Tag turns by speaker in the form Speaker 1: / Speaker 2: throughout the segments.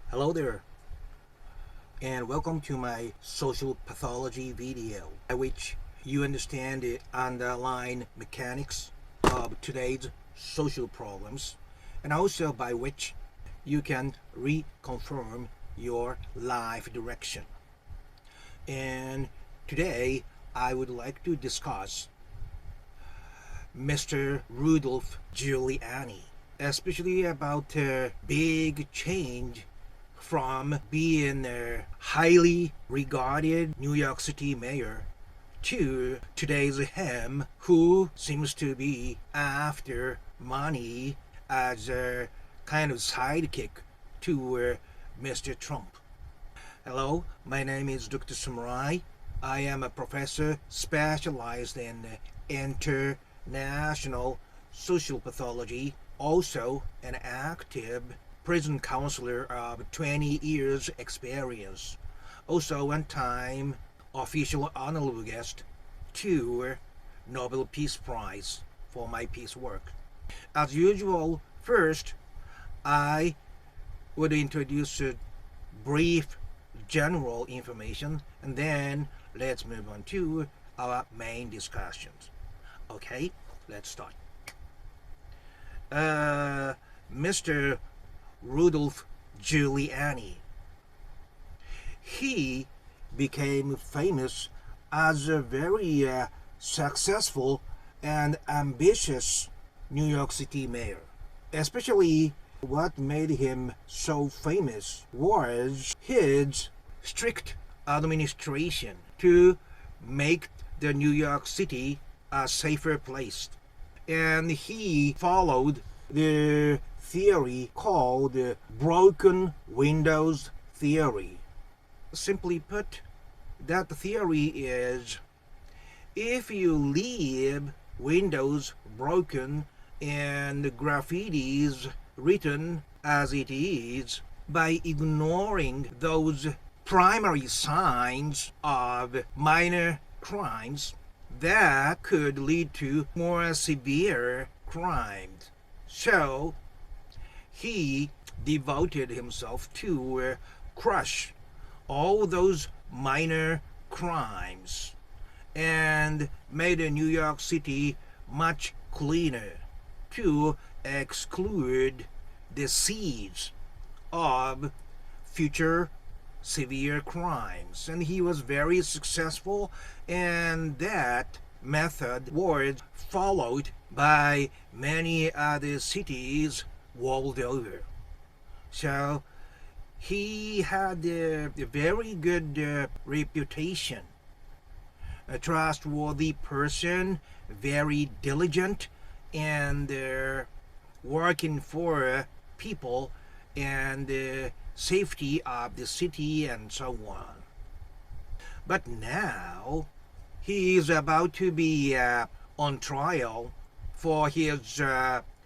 Speaker 1: Hello there, and welcome to my social pathology video, by which you understand the underlying mechanics of today's social problems, and also by which you can reconfirm your life direction. And today I would like to discuss Mr. Rudolph Giuliani, especially about a big change from being a highly regarded New York City mayor to today's him who seems to be after money as a kind of sidekick to Mr. Trump. Hello, my name is Dr. Samurai. I am a professor specialized in international social pathology, also an active prison counselor of 20 years experience, also one time official honorable guest to Nobel Peace Prize for my peace work. As usual, first I would introduce a brief general information, and then let's move on to our main discussions. Okay, let's start. Mr. Rudolph Giuliani. He became famous as a very successful and ambitious New York City mayor. Especially what made him so famous was his strict administration to make the New York City a safer place. And he followed the theory called the broken windows theory. Simply put, that theory is if you leave windows broken and graffitis written as it is, by ignoring those primary signs of minor crimes, that could lead to more severe crimes. So he devoted himself to crush all those minor crimes and made New York City much cleaner to exclude the seeds of future severe crimes. And he was very successful, and that method was followed by many other cities world over. So he had a very good reputation, a trustworthy person, very diligent, and working for people and the safety of the city and so on. But now he is about to be on trial for his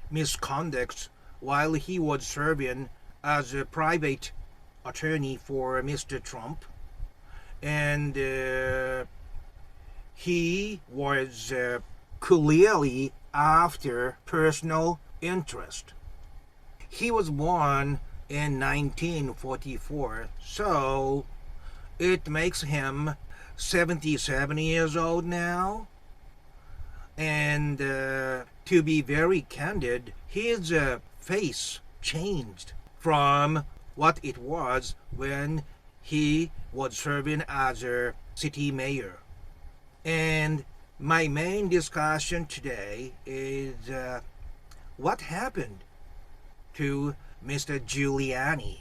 Speaker 1: misconduct while he was serving as a private attorney for Mr. Trump. And he was clearly after personal interest. He was born in 1944, so it makes him 77 years old now. And to be very candid, his face changed from what it was when he was serving as a city mayor. And my main discussion today is what happened to Mr. Giuliani.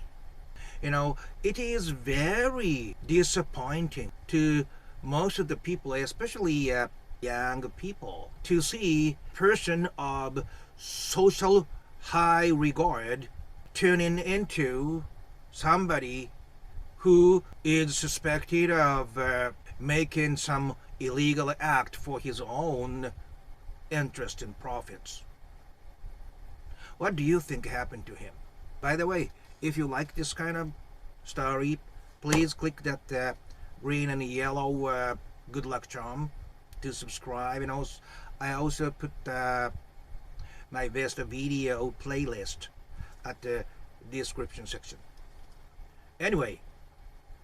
Speaker 1: You know, it is very disappointing to most of the people, especially young people, to see a person of social high regard turning into somebody who is suspected of making some illegal act for his own interest and profits. What do you think happened to him? By the way, if you like this kind of story, please click that green and yellow good luck charm to subscribe. And also, I also put my best video playlist at the description section. Anyway,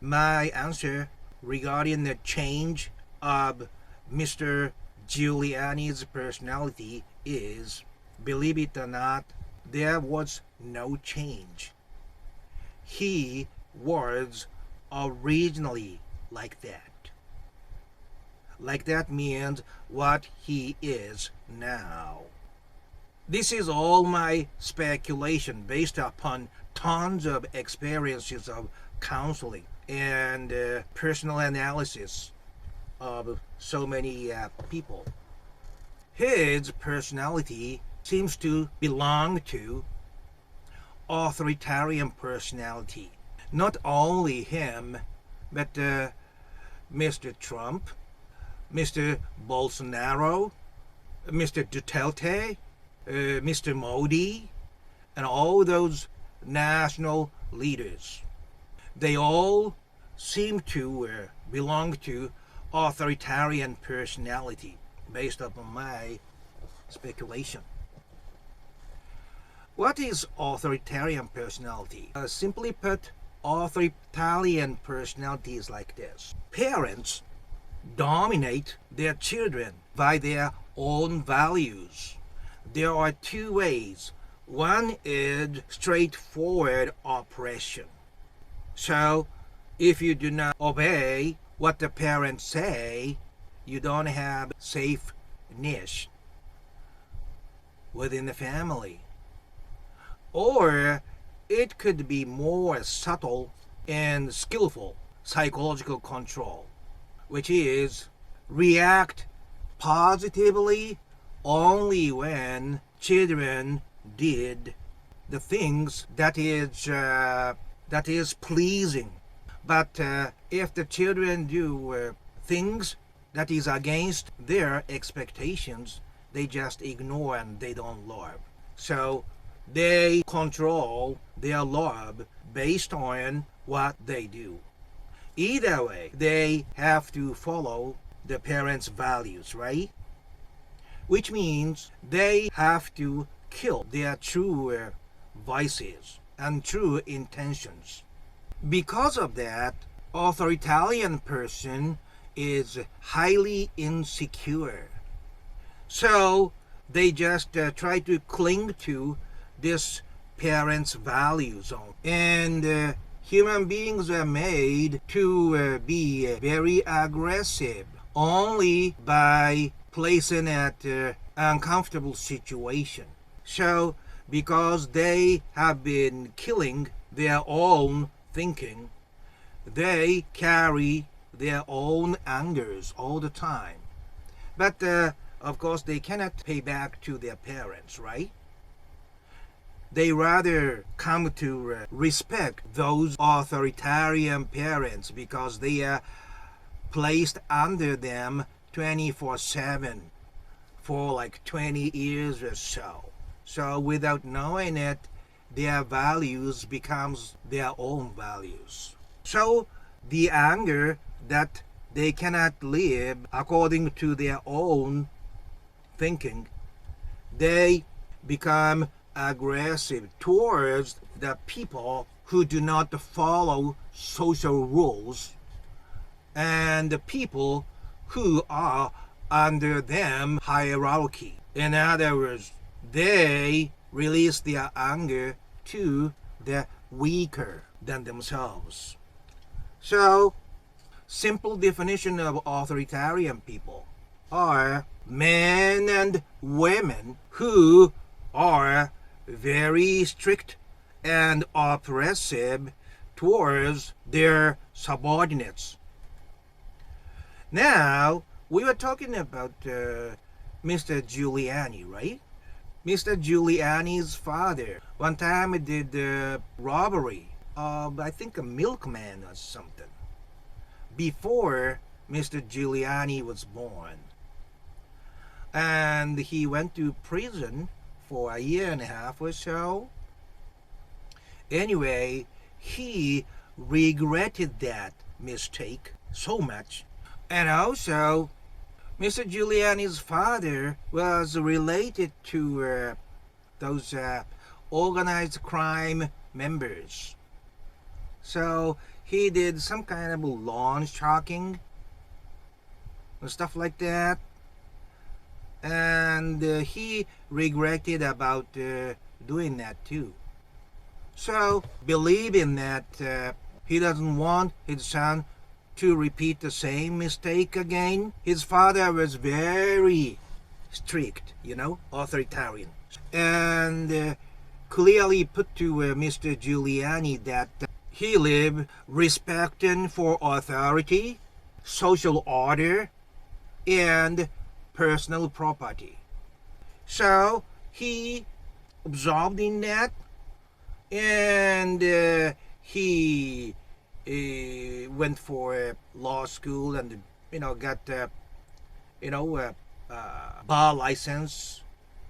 Speaker 1: my answer regarding the change of Mr. Giuliani's personality is, believe it or not, there was no change. He was originally like that. Like that means what he is now. This is all my speculation based upon tons of experiences of counseling and personal analysis of so many people. His personality seems to belong to authoritarian personality. Not only him, but Mr. Trump, Mr. Bolsonaro, Mr. Duterte, Mr. Modi, and all those national leaders. They all seem to belong to authoritarian personality based upon my speculation. What is authoritarian personality? Simply put, authoritarian personality is like this. Parents dominate their children by their own values. There are two ways. One is straightforward oppression. So, if you do not obey what the parents say, you don't have safe niche within the family. Or it could be more subtle and skillful psychological control, which is react positively only when children did the things that is pleasing. But if the children do things that is against their expectations, they just ignore and they don't love. So they control their love based on what they do. Either way, they have to follow the parents' values, right? Which means they have to kill their true vices and true intentions. Because of that, authoritarian person is highly insecure. So they just try to cling to this parents' values. And human beings are made to be very aggressive only by placing at uncomfortable situation. So because they have been killing their own thinking, they carry their own angers all the time. But of course they cannot pay back to their parents, right? They rather come to respect those authoritarian parents because they are placed under them 24/7 for like 20 years or so. So without knowing it, their values becomes their own values. So the anger that they cannot live according to their own thinking, they become aggressive towards the people who do not follow social rules and the people who are under them hierarchy. In other words, they release their anger to the weaker than themselves. So, simple definition of authoritarian people are men and women who are very strict and oppressive towards their subordinates. Now, we were talking about Mr. Giuliani, right? Mr. Giuliani's father one time did a robbery of, I think, a milkman or something before Mr. Giuliani was born. And he went to prison for a year and a half or so. Anyway, he regretted that mistake so much. And also, Mr. Giuliani's father was related to those organized crime members. So he did some kind of lawn sharking and stuff like that. And he regretted about doing that too. So, believing that he doesn't want his son to repeat the same mistake again, his father was very strict, authoritarian. And clearly put to Mr. Giuliani that he lived respecting for authority, social order, and personal property. So he absorbed in that, and he went for law school and got bar license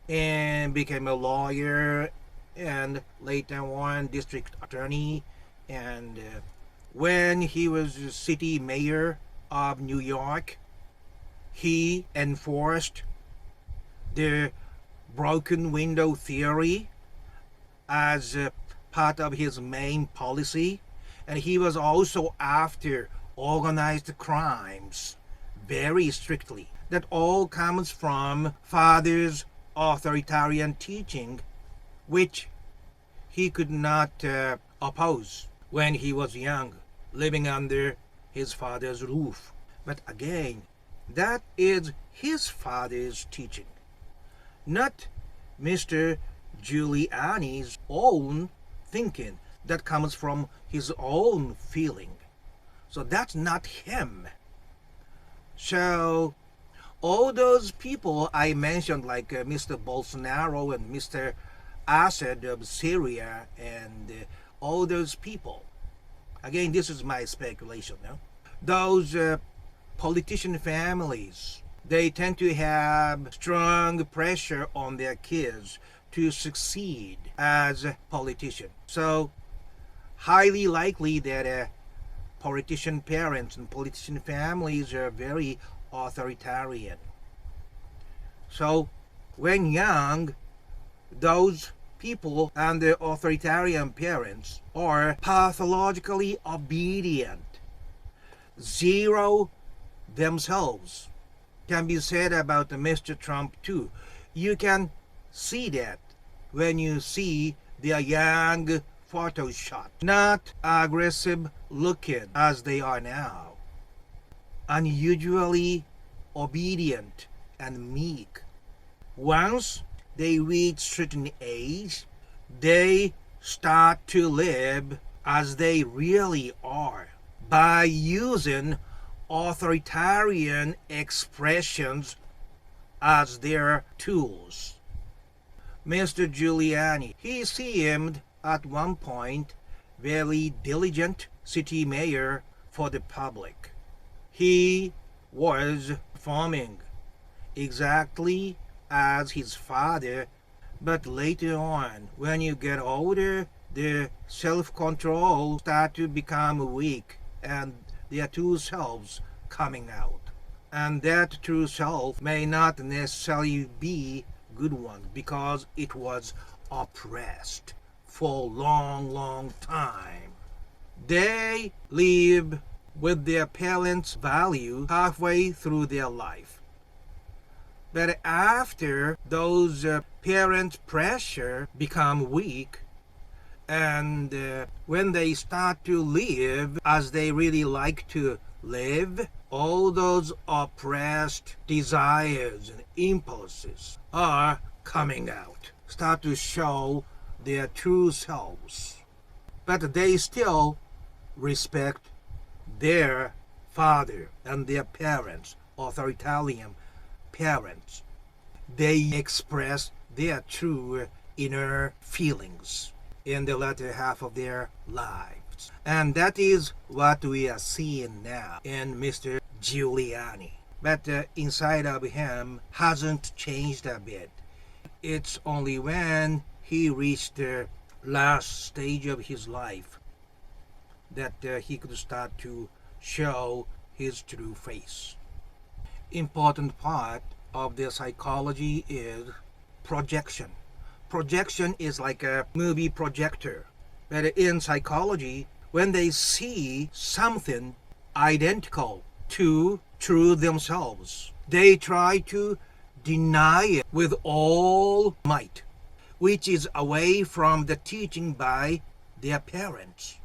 Speaker 1: and became a lawyer and later on district attorney. And when he was city mayor of New York, he enforced the broken window theory as part of his main policy, and he was also after organized crimes very strictly. That all comes from father's authoritarian teaching, which he could not oppose when he was young, living under his father's roof. But again, that is his father's teaching, not Mr. Giuliani's own thinking that comes from his own feeling. So that's not him. So all those people I mentioned, like Mr. Bolsonaro and Mr. Assad of Syria and all those people, again, this is my speculation, no? Those politician families, they tend to have strong pressure on their kids to succeed as a politician. So highly likely that politician parents and politician families are very authoritarian. So when young, those people and their authoritarian parents are pathologically obedient, zero themselves. Can be said about Mr. Trump too. You can see that when you see their young photo shot, not aggressive looking as they are now, unusually obedient and meek. Once they reach certain age, they start to live as they really are by using authoritarian expressions as their tools. Mr. Giuliani, he seemed at one point very diligent city mayor for the public. He was performing exactly as his father, but later on, when you get older, the self-control start to become weak and their true selves coming out. And that true self may not necessarily be good one because it was oppressed for a long time. They live with their parents' value halfway through their life. But after those parents' pressure become weak, and when they start to live as they really like to live, all those oppressed desires and impulses are coming out, start to show their true selves. But they still respect their father and their parents, authoritarian parents. They express their true inner feelings in the latter half of their lives. And that is what we are seeing now in Mr. Giuliani. But inside of him hasn't changed a bit. It's only when he reached the last stage of his life that he could start to show his true face. Important part of the psychology is projection. Projection is like a movie projector. But in psychology, when they see something identical to themselves, they try to deny it with all might, which is away from the teaching by their parents.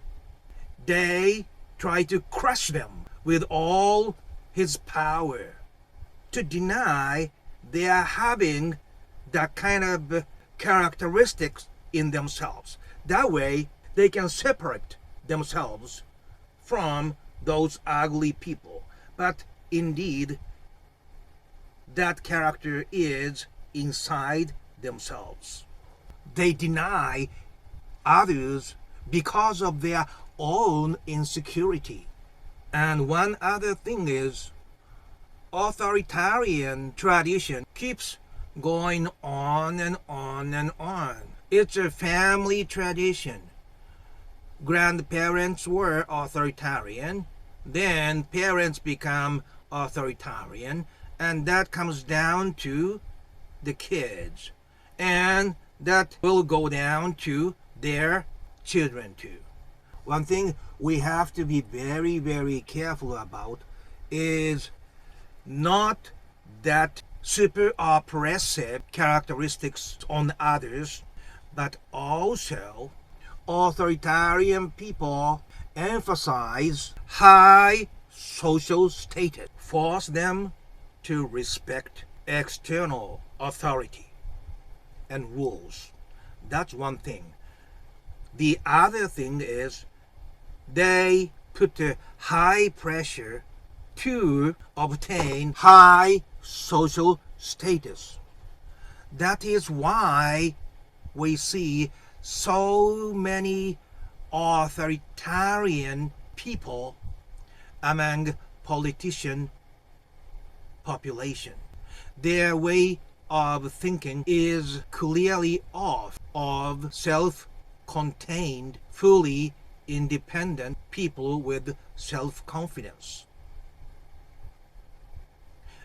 Speaker 1: They try to crush them with all his power, to deny they are having that kind of characteristics in themselves. That way they can separate themselves from those ugly people. But indeed, that character is inside themselves. They deny others because of their own insecurity. And one other thing is, authoritarian tradition keeps going on and on and on. It's a family tradition. Grandparents were authoritarian, then parents become authoritarian, and that comes down to the kids, and that will go down to their children too. One thing we have to be very, very careful about is not that super oppressive characteristics on others, but also authoritarian people emphasize high social status, force them to respect external authority and rules. That's one thing. The other thing is they put a high pressure to obtain high social status. That is why we see so many authoritarian people among politician population. Their way of thinking is clearly off of self-contained, fully independent people with self-confidence.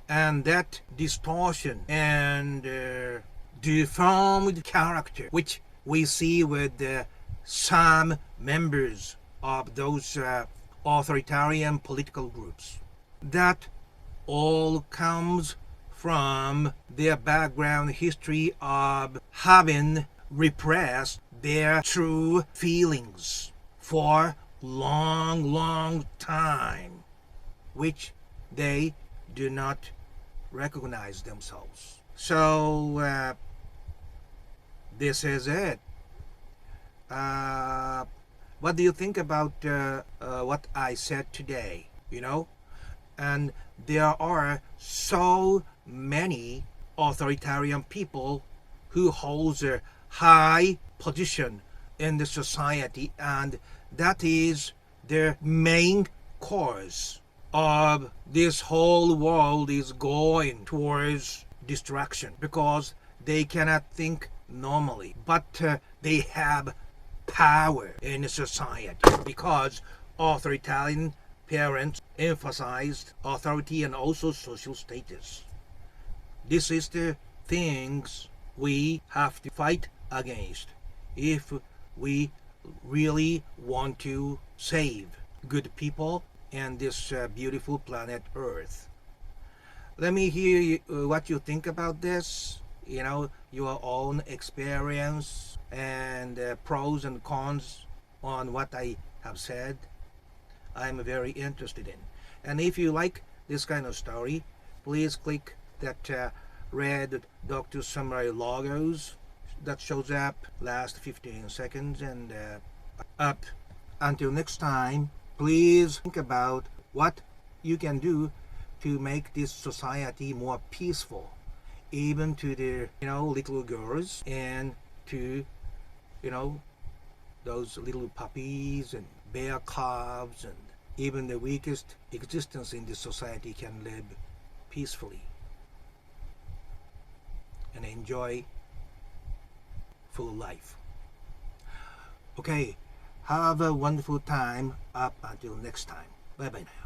Speaker 1: And that distortion and deformed character, which we see with some members of those authoritarian political groups, that all comes from their background history of having repressed their true feelings for long time, which they do not recognize themselves. So this is it. What do you think about what I said today? And there are so many authoritarian people who hold a high position in the society, and that is the main cause of this whole world is going towards destruction, because they cannot think normally, but they have power in society because authoritarian parents emphasized authority and also social status. This is the things we have to fight against if we really want to save good people and this beautiful planet Earth. Let me hear what you think about this, your own experience and pros and cons on what I have said. I'm very interested in. And if you like this kind of story, please click that red Dr. Summary logos that shows up last 15 seconds and up. Until next time, please think about what you can do to make this society more peaceful, even to the little girls and to those little puppies and bear cubs, and even the weakest existence in this society can live peacefully and enjoy full life. Okay, have a wonderful time up until next time. Bye bye now.